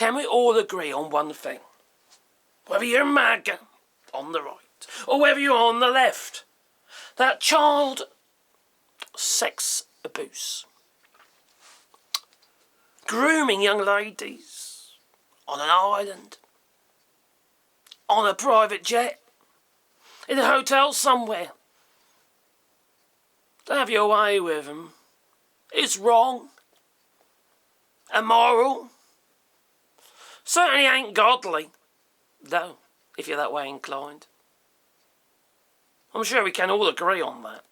can we all agree on one thing? Whether you're MAGA, on the right, or whether you're on the left, that child sex abuse, grooming young ladies on an island, on a private jet, in a hotel somewhere, to have your way with them, is wrong, immoral, certainly ain't godly, though, if you're that way inclined. I'm sure we can all agree on that.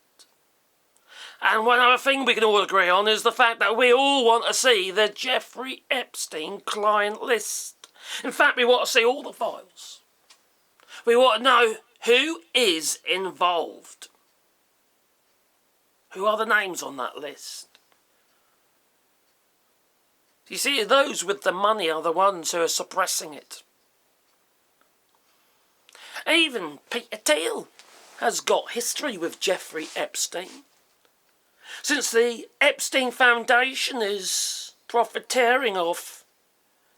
And one other thing we can all agree on is the fact that we all want to see the Jeffrey Epstein client list. In fact, we want to see all the files. We want to know who is involved. Who are the names on that list? You see, those with the money are the ones who are suppressing it. Even Peter Thiel has got history with Jeffrey Epstein. Since the Epstein Foundation is profiteering off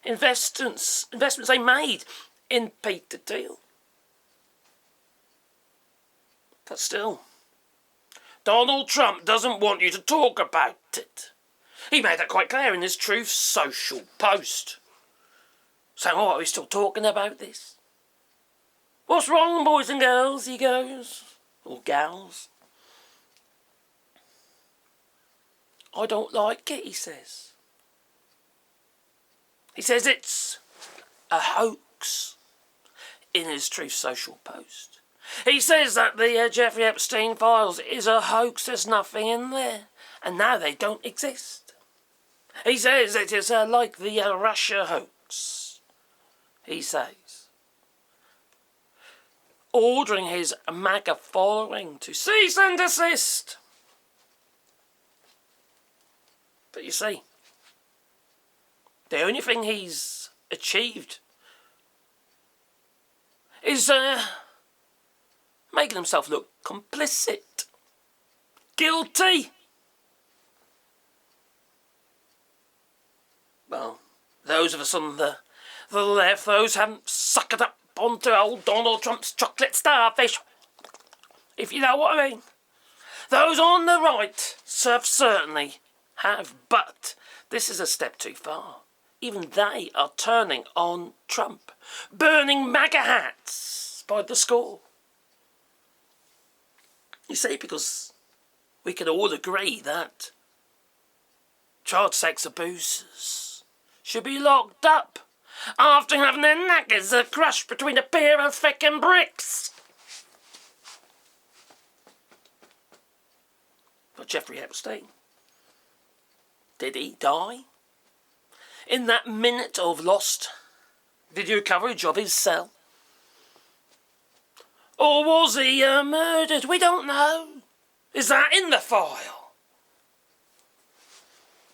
investments they made in Peter Thiel. But still, Donald Trump doesn't want you to talk about it. He made that quite clear in his Truth Social post. So what, are we still talking about this? What's wrong, boys and girls, he goes. Or gals. I don't like it, he says. He says it's a hoax in his Truth Social post. He says that the Jeffrey Epstein files is a hoax, there's nothing in there, and now they don't exist. He says it is like the Russia hoax, he says. Ordering his MAGA following to cease and desist. But you see, the only thing he's achieved is making himself look complicit, guilty. Well, those of us on the left, those haven't suckered up onto old Donald Trump's chocolate starfish, if you know what I mean. Those on the right certainly have, but this is a step too far. Even they are turning on Trump, burning MAGA hats by the score. You see, because we can all agree that child sex abusers should be locked up after having their knackers crushed between a pair of feckin' bricks. But Jeffrey Epstein, did he die? In that minute of lost video coverage of his cell? Or was he murdered? We don't know. Is that in the file?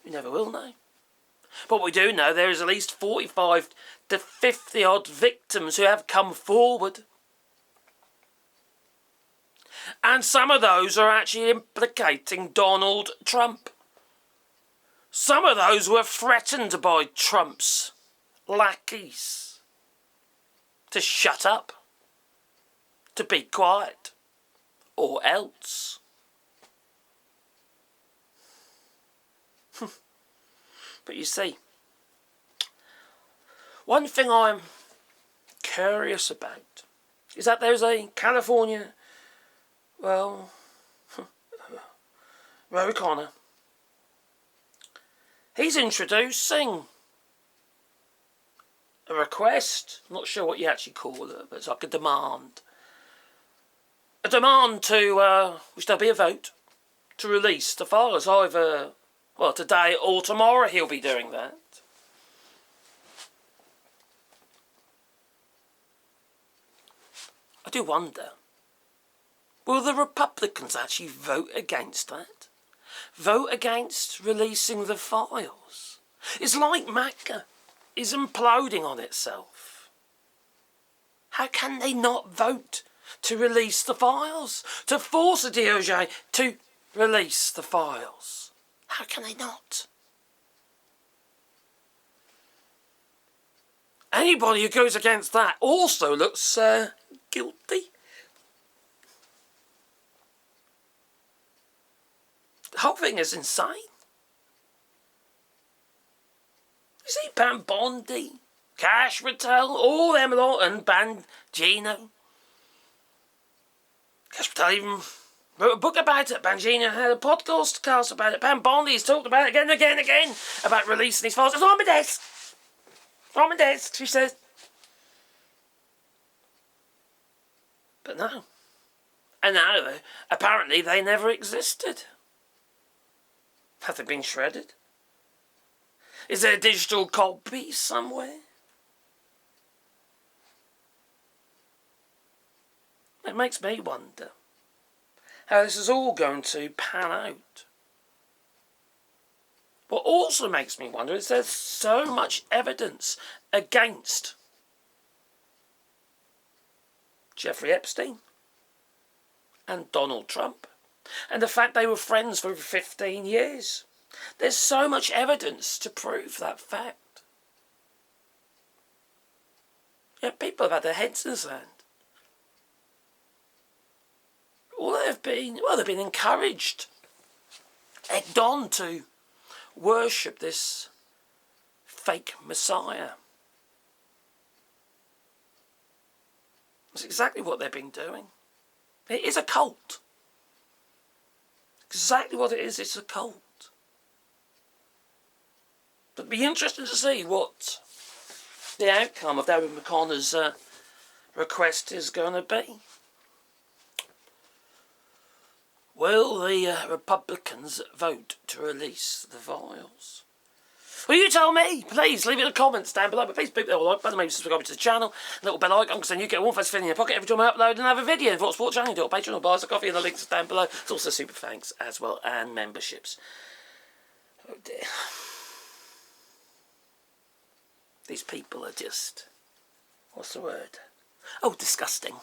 We never will know. But we do know there is at least 45 to 50 odd victims who have come forward. And some of those are actually implicating Donald Trump. Some of those were threatened by Trump's lackeys to shut up, to be quiet, or else. But you see, one thing I'm curious about is that there's a California, well, Roe Conner. He's introducing a request, I'm not sure what you actually call it, but it's like a demand. A demand to, which there'll be a vote, to release the files either, well, today or tomorrow he'll be doing that. I do wonder, will the Republicans actually vote against that? Vote against releasing the files? It's like MAGA is imploding on itself. How can they not vote to release the files? To force the DOJ to release the files? How can they not? Anybody who goes against that also looks guilty. The whole thing is insane. You see Pam Bondi, Cash Patel, all them lot, and Bangino. Cash Patel even wrote a book about it. Bangino had a podcast about it. Pam Bondi's talked about it again and again and again about releasing these files. It's on my desk. On my desk, she says. But no. And now, apparently, they never existed. Have they been shredded? Is there a digital copy somewhere? It makes me wonder how this is all going to pan out. What also makes me wonder is there's so much evidence against Jeffrey Epstein and Donald Trump, and the fact they were friends for 15 years. There's so much evidence to prove that fact. Yet people have had their heads in the sand. All they've been encouraged, egged on to worship this fake Messiah. That's exactly what they've been doing. It is a cult. Exactly what it is, it's a cult. But it'd be interesting to see what the outcome of David McConnell's request is going to be. Will the Republicans vote to release the files? Well, you tell me. Please leave it in the comments down below. But please click the like button, maybe subscribe to the channel, little bell icon, because then you get one first thing in your pocket every time I upload another video. If you want to support the channel, do it on Patreon or buy us a coffee, and the links are down below. It's also super thanks as well, and memberships. Oh dear. These people are just, what's the word? Oh, disgusting.